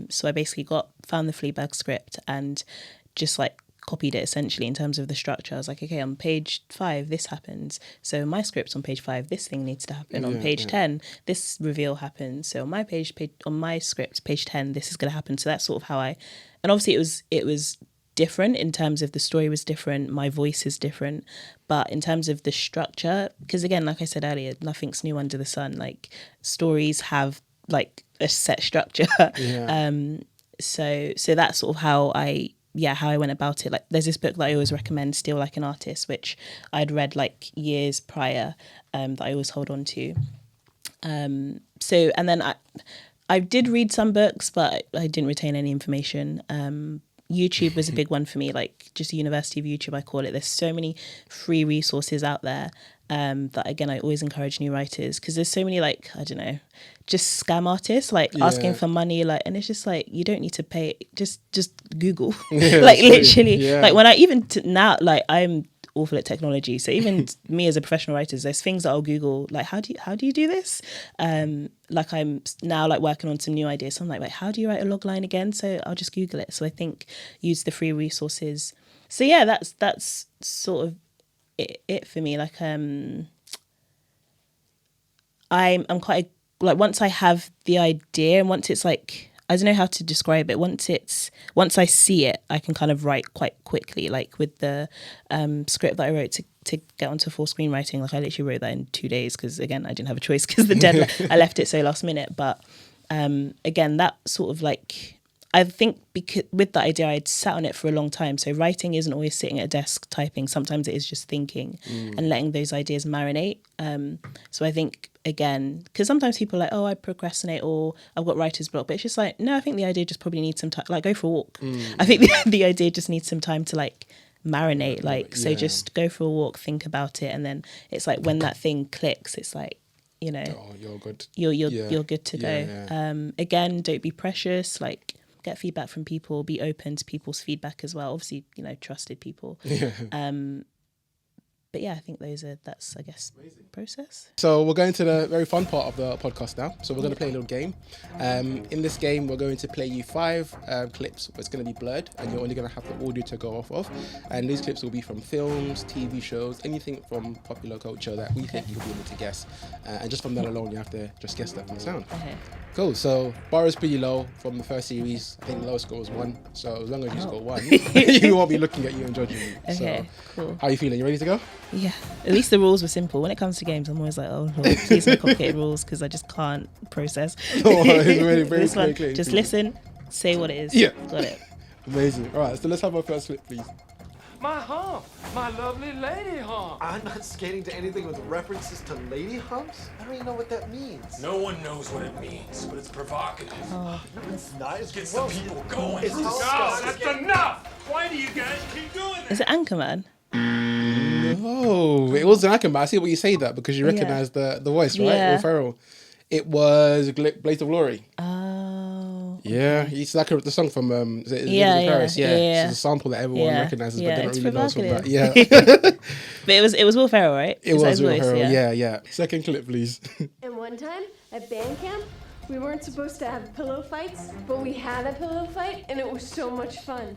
[SPEAKER 1] So I basically found the Fleabag script and just like copied it essentially in terms of the structure. I was like, okay, on page 5, this happens. So my script's on page 5, this thing needs to happen. On page 10, this reveal happens. So on my on my script, page 10, this is going to happen. So that's sort of how and obviously it was different in terms of the story was different, my voice is different, but in terms of the structure, because again, like I said earlier, nothing's new under the sun. Like stories have like a set structure. So that's sort of how I went about it. Like there's this book that I always recommend, Steal Like an Artist, which I'd read like years prior, that I always hold on to. So and then I did read some books, but I didn't retain any information. YouTube was a big one for me, like just the University of YouTube, I call it. There's so many free resources out there that, again, I always encourage new writers, because there's so many, like, I don't know, just scam artists, like asking for money, like, and it's just like, you don't need to pay, just Google. Like literally, like when I even now, like I'm awful at technology, so even me as a professional writer, there's things that I'll Google, like how do you do this, like I'm now like working on some new ideas, so I'm like how do you write a log line again, so I'll just Google it. So I think use the free resources. So yeah, that's sort of it for me. Like I'm quite like, once I have the idea and once it's like, I don't know how to describe it. Once I see it, I can kind of write quite quickly. Like with the script that I wrote to get onto full screenwriting, like I literally wrote that in 2 days, because again, I didn't have a choice because the deadline, I left it so last minute. But again, that sort of like, I think because with that idea, I'd sat on it for a long time. So writing isn't always sitting at a desk typing. Sometimes it is just thinking and letting those ideas marinate. So I think, again, because sometimes people are like, oh, I procrastinate or I've got writer's block. But it's just like, no, I think the idea just probably needs some time. Like, go for a walk. I think the idea just needs some time to like marinate. Like, so just go for a walk, think about it. And then it's like when that thing clicks, it's like, you know,
[SPEAKER 2] you're good.
[SPEAKER 1] You're good to go. Again, don't be precious. Like, get feedback from people, be open to people's feedback as well. Obviously, you know, trusted people. But yeah, I think that's, I guess, amazing process.
[SPEAKER 2] So we're going to the very fun part of the podcast now. So we're going to play a little game. In this game, we're going to play you 5 clips. It's going to be blurred, and you're only going to have the audio to go off of. And these clips will be from films, TV shows, anything from popular culture that we think you'll be able to guess. And just from that alone, you have to just guess that from the sound. Okay. Cool. So bar is pretty low from the first series. I think the lowest score was 1. So as long as you score 1, you won't be looking at you and judging you.
[SPEAKER 1] Okay, so, cool.
[SPEAKER 2] How are you feeling? You ready to go?
[SPEAKER 1] Yeah. At least the rules were simple. When it comes to games, I'm always like, oh Lord, please no complicated rules, because I just can't process.
[SPEAKER 2] No, it's really,
[SPEAKER 1] this one, just listen, say what it is.
[SPEAKER 2] Yeah.
[SPEAKER 1] Got it.
[SPEAKER 2] Amazing. All right, so let's have our first clip, please.
[SPEAKER 3] My hump, my lovely lady hump.
[SPEAKER 4] I'm not skating to anything with references to lady humps. I don't even know what that means.
[SPEAKER 3] No one knows what it means, but it's provocative.
[SPEAKER 4] No, it's not. It
[SPEAKER 3] gets the people going.
[SPEAKER 4] It's
[SPEAKER 3] that's enough! Why do you guys keep doing
[SPEAKER 1] Is it Anchorman?
[SPEAKER 2] Oh, it wasn't Ackerman. I see what you say that because you recognise the voice, right?
[SPEAKER 1] Yeah.
[SPEAKER 2] Will Ferrell. It was Blaze of Glory.
[SPEAKER 1] Oh.
[SPEAKER 2] Yeah, it's like the song from is it
[SPEAKER 1] Yeah,
[SPEAKER 2] Paris?
[SPEAKER 1] yeah.
[SPEAKER 2] It's a sample that everyone recognises, but they don't
[SPEAKER 1] it's
[SPEAKER 2] really know it's from that.
[SPEAKER 1] provocative.
[SPEAKER 2] Yeah,
[SPEAKER 1] But it was Will Ferrell, right?
[SPEAKER 2] it
[SPEAKER 1] Is that
[SPEAKER 2] was
[SPEAKER 1] his
[SPEAKER 2] Will
[SPEAKER 1] voice?
[SPEAKER 2] Ferrell. Yeah. Second clip, please.
[SPEAKER 5] And one time at band camp, we weren't supposed to have pillow fights, but we had a pillow fight, and it was so much fun.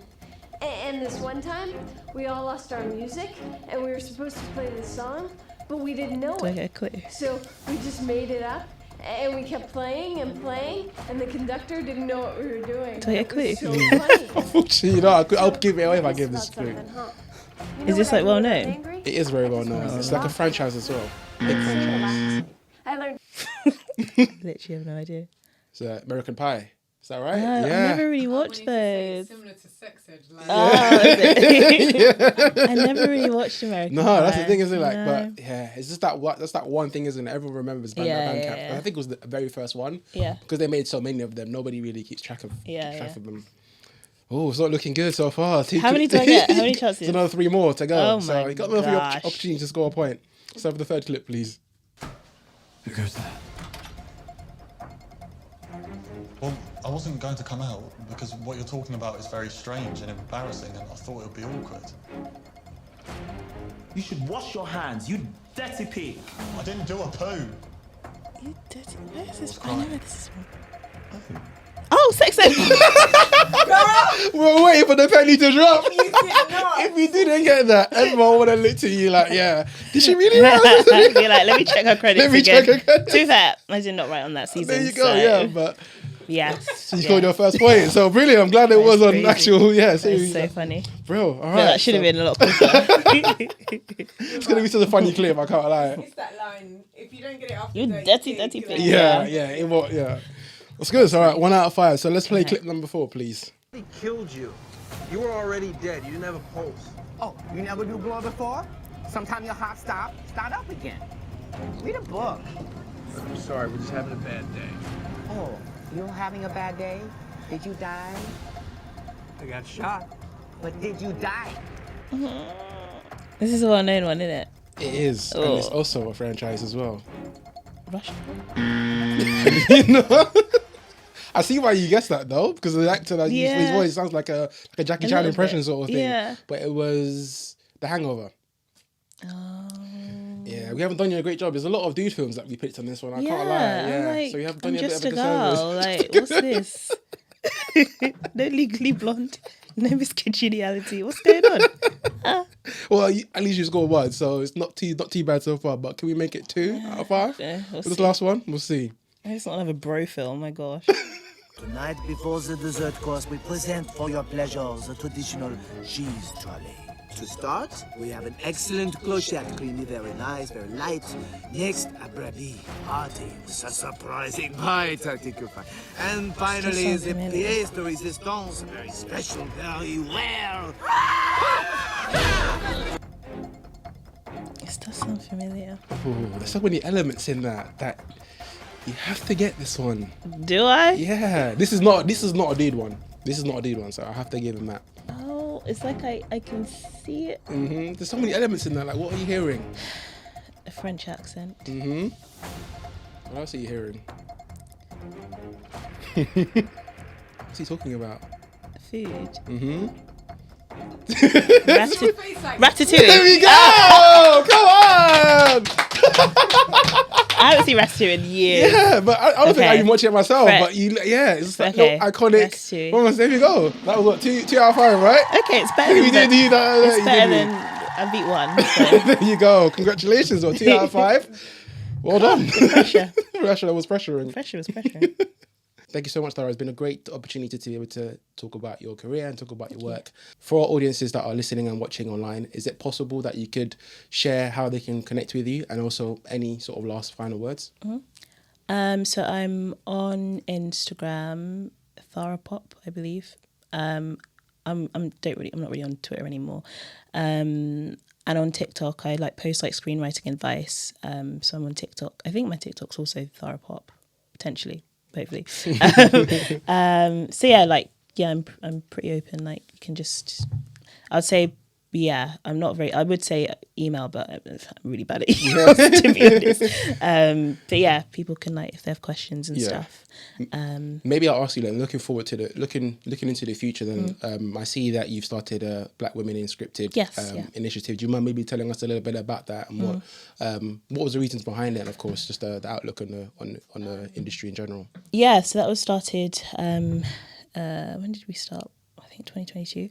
[SPEAKER 5] And this one time, we all lost our music, and we were supposed to play the song, but we didn't know
[SPEAKER 1] Do I
[SPEAKER 5] it.
[SPEAKER 1] get a clue?
[SPEAKER 5] So we just made it up, and we kept playing and playing, and the conductor didn't know what we were doing.
[SPEAKER 1] Do I get a clue?
[SPEAKER 5] It was so funny.
[SPEAKER 2] Unfortunately, I'll give it away if I give this clue.
[SPEAKER 1] Is this like well known?
[SPEAKER 2] It is very well known. It's like a franchise as well. Big franchise.
[SPEAKER 5] I learned.
[SPEAKER 1] Literally have no idea.
[SPEAKER 2] It's American Pie. Is that right?
[SPEAKER 1] I never really watched those.
[SPEAKER 6] Similar to Sex Ed. Like,
[SPEAKER 1] Oh, is it? I never really watched American
[SPEAKER 2] No,
[SPEAKER 1] Pie.
[SPEAKER 2] that's the thing, isn't it? Like,
[SPEAKER 1] No.
[SPEAKER 2] but yeah, it's just that's that one thing, isn't it? Everyone remembers Band Camp.
[SPEAKER 1] Yeah.
[SPEAKER 2] I think it was the very first one.
[SPEAKER 1] Yeah.
[SPEAKER 2] Because they made so many of them, nobody really keeps track of
[SPEAKER 1] Yeah.
[SPEAKER 2] of them. Oh, it's not looking good so far.
[SPEAKER 1] How many do I get? How many chances?
[SPEAKER 2] There's another 3 more to go.
[SPEAKER 1] Oh
[SPEAKER 2] so
[SPEAKER 1] my
[SPEAKER 2] you got another
[SPEAKER 1] gosh.
[SPEAKER 2] opportunity to score a point. Let's have the third clip, please.
[SPEAKER 3] Who goes that?
[SPEAKER 7] Well, I wasn't going to come out because what you're talking about is very strange and embarrassing, and I thought it would be awkward.
[SPEAKER 8] You should wash your hands, you dirty pig.
[SPEAKER 7] I didn't do a poo.
[SPEAKER 1] You dirty. Where is this? I
[SPEAKER 7] crying.
[SPEAKER 1] know where this is from. Oh, Sex Ed.
[SPEAKER 2] We're waiting for the penny to drop.
[SPEAKER 6] you did not.
[SPEAKER 2] If you didn't get that, everyone would have looked at you like, yeah. Did she really
[SPEAKER 1] Be
[SPEAKER 2] write
[SPEAKER 1] like, let me check her credits
[SPEAKER 2] Let me
[SPEAKER 1] again.
[SPEAKER 2] check her credits.
[SPEAKER 1] To be fair, I did not write on that season.
[SPEAKER 2] There you go,
[SPEAKER 1] so,
[SPEAKER 2] yeah. But
[SPEAKER 1] Yes.
[SPEAKER 2] you scored your first point. So brilliant. I'm glad it
[SPEAKER 1] That
[SPEAKER 2] was
[SPEAKER 1] is
[SPEAKER 2] on
[SPEAKER 1] crazy.
[SPEAKER 2] actual, yeah.
[SPEAKER 1] That's
[SPEAKER 2] Series.
[SPEAKER 1] so funny.
[SPEAKER 2] Bro, all right.
[SPEAKER 1] But that should have been a lot closer.
[SPEAKER 2] It's going to be such a funny clip, I can't lie.
[SPEAKER 6] It's that line. If you don't get it after
[SPEAKER 1] You
[SPEAKER 6] the
[SPEAKER 1] dirty,
[SPEAKER 6] pig,
[SPEAKER 1] dirty
[SPEAKER 6] you're
[SPEAKER 1] pig.
[SPEAKER 6] like,
[SPEAKER 2] Yeah. That's good. It's all right. 1 out of 5. So let's play clip number 4, please.
[SPEAKER 4] He killed you. You were already dead. You didn't have a pulse.
[SPEAKER 9] Oh, you never do blow before? Sometime your heart start up again. Read a book.
[SPEAKER 4] I'm sorry. We're just having a bad day.
[SPEAKER 9] Oh, you're having a bad day? Did you die?
[SPEAKER 4] I got shot.
[SPEAKER 9] But did you die?
[SPEAKER 1] This is a well-known one, isn't it?
[SPEAKER 2] It is. And it's also a franchise as well.
[SPEAKER 1] Russia.
[SPEAKER 2] You know? I see why you guessed that though, because the actor that used his
[SPEAKER 1] Yeah.
[SPEAKER 2] voice sounds like a Jackie
[SPEAKER 1] A
[SPEAKER 2] Chan
[SPEAKER 1] little
[SPEAKER 2] impression
[SPEAKER 1] bit.
[SPEAKER 2] sort of thing.
[SPEAKER 1] Yeah.
[SPEAKER 2] But it was The Hangover.
[SPEAKER 1] Oh.
[SPEAKER 2] Yeah, we haven't done you a great job. There's a lot of dude films that we picked on this one. I can't lie.
[SPEAKER 1] I'm
[SPEAKER 2] Yeah,
[SPEAKER 1] like,
[SPEAKER 2] so we haven't done
[SPEAKER 1] I'm
[SPEAKER 2] you a bit
[SPEAKER 1] just
[SPEAKER 2] of
[SPEAKER 1] a
[SPEAKER 2] a disservice.
[SPEAKER 1] girl. Like, what's this? No Legally Blonde. No Miss Congeniality. What's going on?
[SPEAKER 2] Well, at least you scored 1, so it's not too bad so far. But can we make it 2 out of 5
[SPEAKER 1] Yeah, we'll
[SPEAKER 2] for this
[SPEAKER 1] see.
[SPEAKER 2] last one? We'll see.
[SPEAKER 1] It's not another bro film. My gosh.
[SPEAKER 10] Tonight, before the dessert course, we present for your pleasure the traditional cheese trolley. To start, we have an excellent clochette, Queenie, very nice, very light. Next, a brebis, hearty, with a surprising bite, article. And finally,
[SPEAKER 1] sounds
[SPEAKER 10] the
[SPEAKER 1] familiar.
[SPEAKER 10] pièce de résistance, very special, very rare.
[SPEAKER 1] This does sound familiar.
[SPEAKER 2] Ooh, there's so many elements in that you have to get this one.
[SPEAKER 1] Do I?
[SPEAKER 2] Yeah, this is not a dude one. This is not a dude one, so I have to give him that.
[SPEAKER 1] Oh, it's like I can see it.
[SPEAKER 2] There's so many elements in that. Like, what are you hearing?
[SPEAKER 1] A French accent.
[SPEAKER 2] What else are you hearing? What's he talking about?
[SPEAKER 1] Food.
[SPEAKER 6] face like
[SPEAKER 1] Ratatouille.
[SPEAKER 2] There we go! Come on!
[SPEAKER 1] I haven't seen Ratatouille in years.
[SPEAKER 2] Yeah, but I don't think I
[SPEAKER 1] Okay.
[SPEAKER 2] even watch it myself.
[SPEAKER 1] Right.
[SPEAKER 2] But it's like
[SPEAKER 1] Okay.
[SPEAKER 2] iconic.
[SPEAKER 1] Ratatouille.
[SPEAKER 2] Moments, there we go. That was what 2 out of 5, right?
[SPEAKER 1] Okay, it's better
[SPEAKER 2] You
[SPEAKER 1] than
[SPEAKER 2] did that.
[SPEAKER 1] It's
[SPEAKER 2] you
[SPEAKER 1] better
[SPEAKER 2] did
[SPEAKER 1] than I beat one. So.
[SPEAKER 2] There you go. Congratulations on 2 out of 5. Well done.
[SPEAKER 1] Pressure.
[SPEAKER 2] Pressure was pressuring.
[SPEAKER 1] Pressure was pressure.
[SPEAKER 2] Thank you so much, Thara. It's been a great opportunity to be able to talk about your career and talk about your work. For our audiences that are listening and watching online, is it possible that you could share how they can connect with you and also any sort of last final words?
[SPEAKER 1] So I'm on Instagram, Thara Pop, I believe. I'm not really on Twitter anymore. And on TikTok, I post screenwriting advice. So I'm on TikTok. I think my TikTok's also Thara Pop, potentially, hopefully. So yeah, I'm pretty open. Like, you can just, I'd say, I would say email, but I'm really bad at emails, to be honest. But yeah, people can, like, if they have questions and stuff.
[SPEAKER 2] Maybe I'll ask you, like, looking forward to looking into the future, then I see that you've started a Black Women in Scripted initiative. Do you mind maybe telling us a little bit about that, and what was the reasons behind it, and of course just the outlook on the industry in general? Yeah, so that was started, when did we start? I think 2022,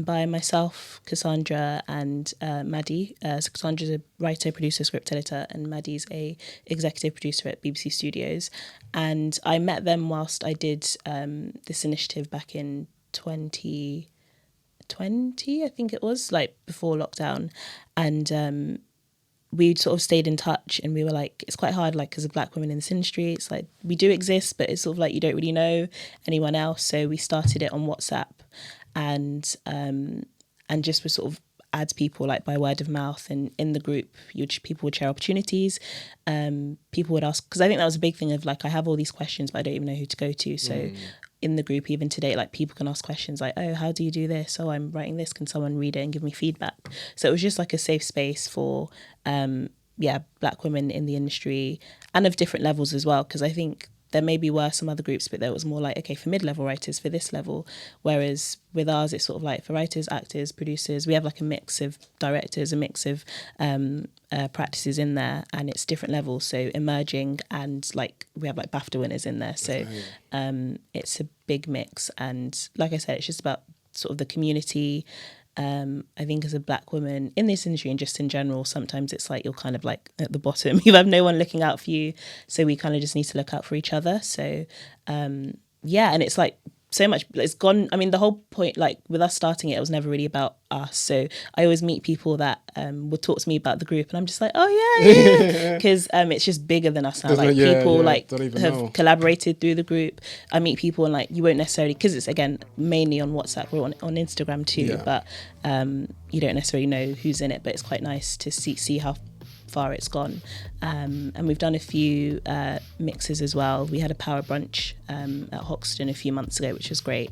[SPEAKER 2] by myself, Cassandra, and Maddie. So Cassandra's a writer, producer, script editor, and Maddie's a executive producer at BBC Studios. And I met them whilst I did this initiative back in 2020, I think it was, like before lockdown. And we sort of stayed in touch, and we were like, it's quite hard, like, as a Black woman in this industry, it's like, we do exist, but it's sort of like you don't really know anyone else. So we started it on WhatsApp, and just would sort of add people, like, by word of mouth, and in the group people would share opportunities. People would ask, because I think that was a big thing of, like, I have all these questions but I don't even know who to go to. So in the group, even today, like, people can ask questions like, oh, how do you do this? Oh, I'm writing this, can someone read it and give me feedback? So it was just like a safe space for Black women in the industry, and of different levels as well, because I think there maybe were some other groups, but there was more like, okay, for mid-level writers, for this level, whereas with ours it's sort of like for writers, actors, producers, we have like a mix of directors, a mix of practices in there, and it's different levels, so emerging, and like we have like BAFTA winners in there, so it's a big mix. And like I said, it's just about sort of the community. I think as a Black woman in this industry, and just in general, sometimes it's like you're kind of like at the bottom, you have no one looking out for you, so we kind of just need to look out for each other. So and it's like so much, it's gone. I mean, the whole point, like with us starting it was never really about us. So I always meet people that would talk to me about the group, and I'm just like, oh yeah, because it's just bigger than us now. Like people like have collaborated through the group. I meet people, and like you won't necessarily, because it's again mainly on WhatsApp, we're on Instagram too, but you don't necessarily know who's in it. But it's quite nice to see how far it's gone, and we've done a few mixes as well. We had a power brunch at Hoxton a few months ago, which was great,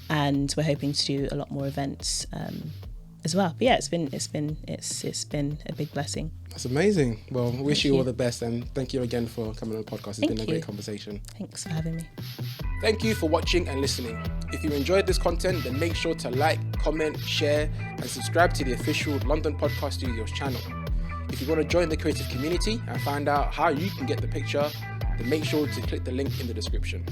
[SPEAKER 2] and we're hoping to do a lot more events as well. But yeah, it's been a big blessing. That's amazing. Well, wish you all the best, and thank you again for coming on the podcast. It's been a great conversation. Thanks for having me. Thank you for watching and listening. If you enjoyed this content, then make sure to like, comment, share, and subscribe to the official London Podcast Studios channel. If you want to join the creative community and find out how you can get the picture, then make sure to click the link in the description.